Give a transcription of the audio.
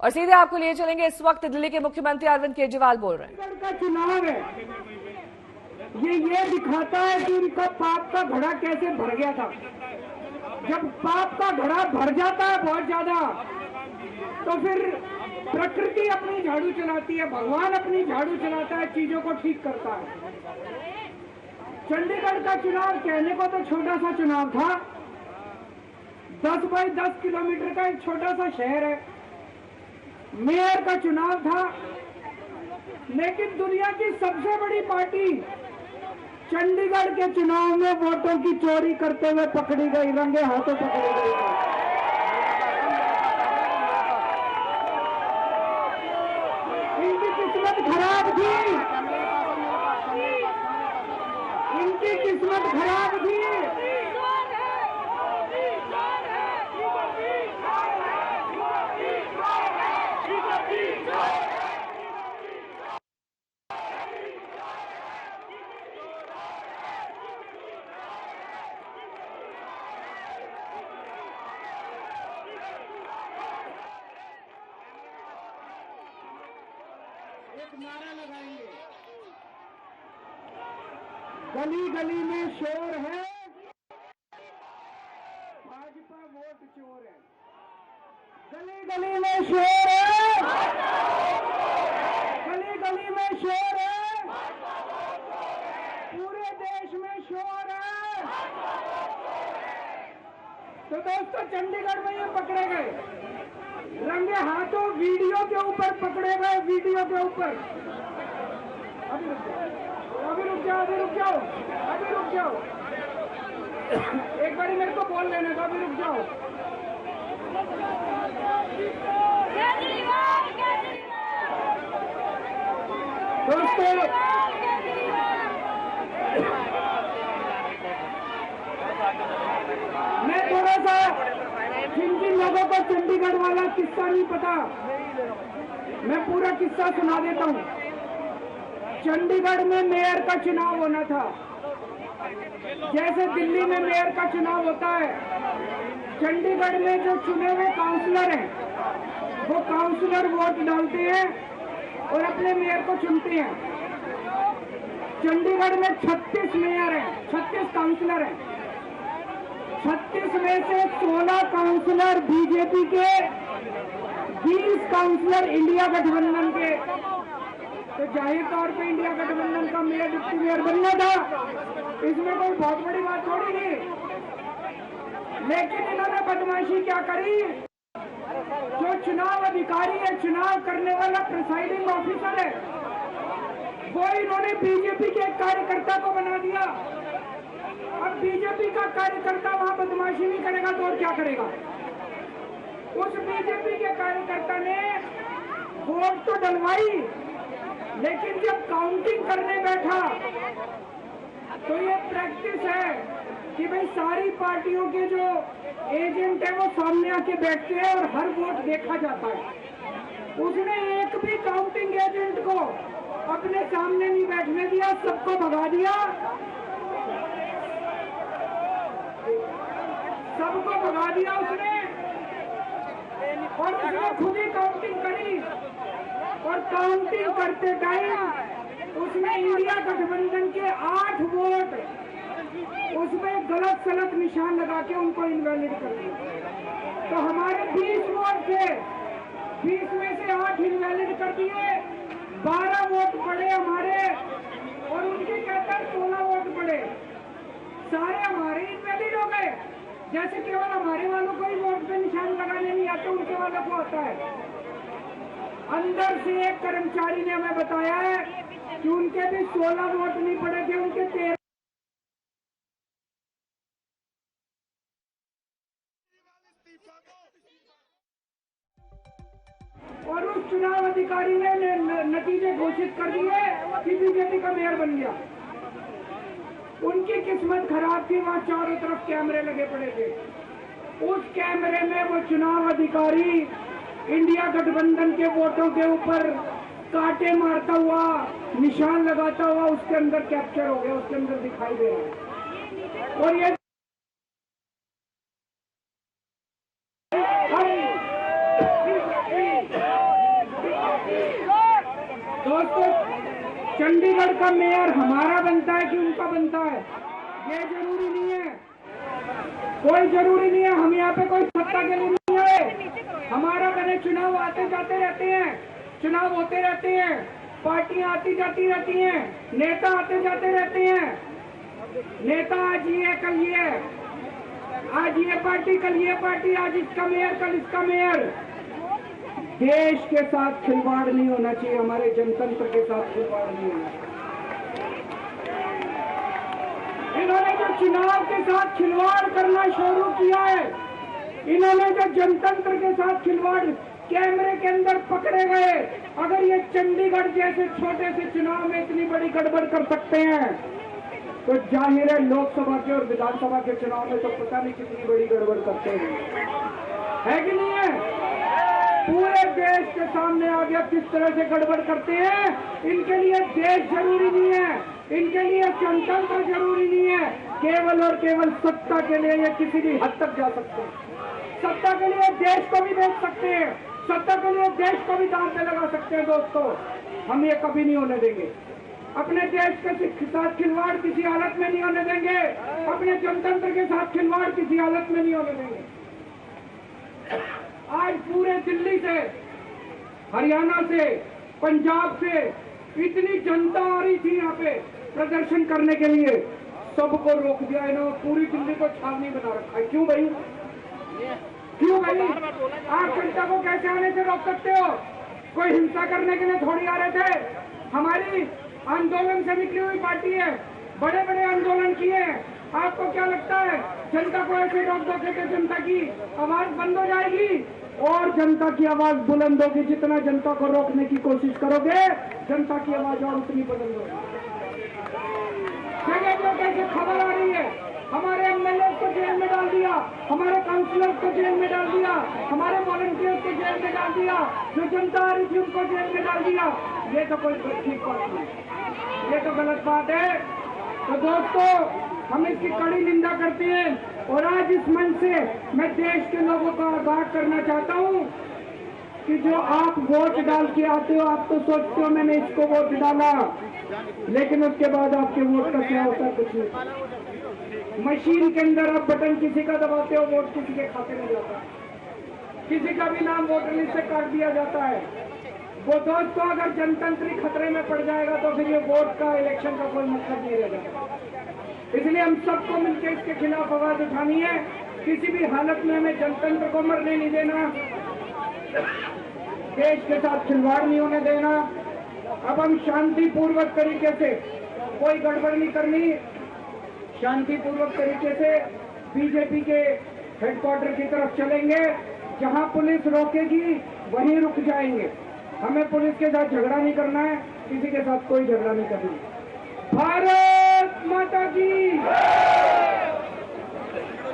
और सीधे आपको लिए चलेंगे। इस वक्त दिल्ली के मुख्यमंत्री अरविंद केजरीवाल बोल रहे हैं। का चुनाव है, ये दिखाता है कि उनका पाप का घड़ा कैसे भर गया था। जब पाप का घड़ा भर जाता है बहुत ज्यादा, तो फिर प्रकृति अपनी झाड़ू चलाती है, भगवान अपनी झाड़ू चलाता है, चीजों को ठीक करता है। चंडीगढ़ का चुनाव कहने को तो छोटा सा चुनाव था, 10 बाई 10 किलोमीटर का एक छोटा सा शहर है। मेयर का चुनाव था, लेकिन दुनिया की सबसे बड़ी पार्टी चंडीगढ़ के चुनाव में वोटों की चोरी करते हुए पकड़ी गई, रंगे हाथों पकड़ी गई। इनकी किस्मत खराब थी, इनकी किस्मत खराब थी। एक नारा लगाएंगे, गली गली में शोर है, भाजपा वोट चोर है। गली गली में शोर है, गली गली में शोर है, पूरे देश में शोर है। तो दोस्तों, चंडीगढ़ में ये पकड़े गए, रंगे हाथों वीडियो के ऊपर पकड़े गए, वीडियो के ऊपर। अभी रुक जाओ, अभी रुक जाओ, अभी रुक जाओ, अभी रुक जाओ, एक बारी मेरे को बोल लेने दो, अभी रुक जाओ। दोस्तों, मैं थोड़ा सा, जिन जिन लोगों को चंडीगढ़ वाला किस्सा नहीं पता, मैं पूरा किस्सा सुना देता हूँ। चंडीगढ़ में मेयर का चुनाव होना था, जैसे दिल्ली में मेयर का चुनाव होता है। चंडीगढ़ में जो चुने हुए काउंसलर हैं, वो काउंसलर वोट डालते हैं और अपने मेयर को चुनते हैं। चंडीगढ़ में 36 मेयर हैं, 36 काउंसलर हैं। 36 में से 16 काउंसलर बीजेपी के, 20 काउंसलर इंडिया गठबंधन के। तो जाहिर तौर पे इंडिया गठबंधन का मेयर, डिप्टी मेयर बनना था, इसमें कोई बहुत बड़ी बात थोड़ी नहीं। लेकिन इन्होंने बदमाशी क्या करी, जो चुनाव अधिकारी है, चुनाव करने वाला प्रिसाइडिंग ऑफिसर है, वो इन्होंने बीजेपी के एक कार्यकर्ता को बना दिया। अब बीजेपी का कार्यकर्ता वहां बदमाशी नहीं करेगा तो और क्या करेगा। उस बीजेपी के कार्यकर्ता ने वोट तो डलवाई, लेकिन जब काउंटिंग करने बैठा तो ये प्रैक्टिस है कि भाई सारी पार्टियों के जो एजेंट है वो सामने आके बैठते हैं और हर वोट देखा जाता है। उसने एक भी काउंटिंग एजेंट को अपने सामने नहीं बैठने दिया, सबको भगा दिया, सबको भगा दिया उसने, और उसने खुद ही काउंटिंग करी। और काउंटिंग करते टाइम उसने इंडिया गठबंधन के 8 वोट उसमें गलत सलत निशान लगा के उनको इनवैलिड कर दिया। तो हमारे 20 वोट थे, 20 में से 8 इनवैलिड कर दिए, 12 वोट पड़े हमारे, और उनके कहते 16 वोट पड़े, सारे हमारे इनवैलिड हो गए। जैसे केवल हमारे वालों को ही वोट पे निशान लगाने नहीं आते, उनके वालों को आता है। अंदर से एक कर्मचारी ने हमें बताया है कि उनके भी 16 वोट नहीं पड़े थे, उनके 13। और उस चुनाव अधिकारी ने नतीजे घोषित कर दिए कि बीजेपी का मेयर बन गया। उनकी किस्मत खराब थी, वहां चारों तरफ कैमरे लगे पड़े थे। उस कैमरे में वो चुनाव अधिकारी इंडिया गठबंधन के वोटों के ऊपर कांटे मारता हुआ, निशान लगाता हुआ उसके अंदर कैप्चर हो गया, उसके अंदर दिखाई दे रहा है। और ये चंडीगढ़ का मेयर हमारा बनता है कि उनका बनता है, ये जरूरी नहीं है, कोई जरूरी नहीं है। हम यहाँ पे कोई सत्ता के लिए नहीं आए। हमारा बने चुनाव आते जाते रहते हैं, चुनाव होते रहते हैं, पार्टियां आती जाती रहती हैं, नेता आते जाते रहते हैं। नेता आज ये कल ये, आज ये पार्टी कल ये पार्टी, आज इसका मेयर कल इसका मेयर। देश के साथ खिलवाड़ नहीं होना चाहिए, हमारे जनतंत्र के साथ खिलवाड़ नहीं होना चाहिए। इन्होंने जो चुनाव के साथ खिलवाड़ करना शुरू किया है, इन्होंने जो जनतंत्र के साथ खिलवाड़ कैमरे के अंदर पकड़े गए, अगर ये चंडीगढ़ जैसे छोटे से चुनाव में इतनी बड़ी गड़बड़ कर सकते हैं तो जाहिर है लोकसभा के और विधानसभा के चुनाव में तो पता नहीं कितनी बड़ी गड़बड़ करते हैं, है कि नहीं है? पूरे देश के सामने आ गया किस तरह से गड़बड़ करते हैं। इनके लिए देश जरूरी नहीं है, इनके लिए जनतंत्र जरूरी नहीं है, केवल और केवल सत्ता के लिए ये किसी भी हद तक जा सकते हैं। सत्ता के लिए देश को भी बेच सकते हैं, सत्ता के लिए देश को भी दांव पे लगा सकते हैं। दोस्तों, हम ये कभी नहीं होने देंगे। अपने देश के साथ खिलवाड़ किसी हालत में नहीं होने देंगे, अपने जनतंत्र के साथ खिलवाड़ किसी हालत में नहीं होने देंगे। आज पूरे दिल्ली से, हरियाणा से, पंजाब से इतनी जनता आ रही थी यहाँ पे प्रदर्शन करने के लिए, सबको रोक दिया इन्होंने, पूरी दिल्ली को छावनी बना रखा है। क्यों भाई, क्यों भाई? आप जनता को कैसे आने से रोक सकते हो? कोई हिंसा करने के लिए थोड़ी आ रहे थे। हमारी आंदोलन से निकली हुई पार्टी है, बड़े बड़े आंदोलन किए हैं। आपको क्या लगता है जनता को ऐसे रोक दोगे तो जनता की आवाज बंद हो जाएगी? और जनता की आवाज बुलंद होगी। जितना जनता को रोकने की कोशिश करोगे, जनता की आवाज और उतनी बुलंद होगी। जगह जगह कैसे खबर आ रही है, हमारे एमएलए को जेल में डाल दिया, हमारे काउंसिलर को जेल में डाल दिया, हमारे वॉलंटियर्स को जेल में डाल दिया, जो जनता आ रही थी उनको जेल में डाल दिया। ये तो कोई ठीक बात नहीं, ये तो गलत बात है। तो दोस्तों, हम इसकी कड़ी निंदा करते हैं और आज इस मंच से मैं देश के लोगों को आगाह करना चाहता हूं कि जो आप वोट डाल के आते हो, आप तो सोचते हो मैंने इसको वोट डाला, लेकिन उसके बाद आपके वोट का क्या होता है? कुछ नहीं। मशीन के अंदर आप बटन किसी का दबाते हो, वोट किसी के खाते में जाता है, किसी का भी नाम वोटर लिस्ट से काट दिया जाता है। वो दोस्तों, अगर जनतंत्र खतरे में पड़ जाएगा तो फिर ये वोट का, इलेक्शन का कोई मतलब नहीं रह जाएगा। इसलिए हम सबको मिलकर इसके खिलाफ आवाज उठानी है। किसी भी हालत में हमें जनतंत्र को मरने नहीं देना, देश के साथ खिलवाड़ नहीं होने देना। अब हम शांतिपूर्वक तरीके से, कोई गड़बड़ नहीं करनी, शांतिपूर्वक तरीके से बीजेपी के हेडक्वार्टर की तरफ चलेंगे। जहां पुलिस रोकेगी वहीं रुक जाएंगे। हमें पुलिस के साथ झगड़ा नहीं करना है, किसी के साथ कोई झगड़ा नहीं करना है। भारत माता की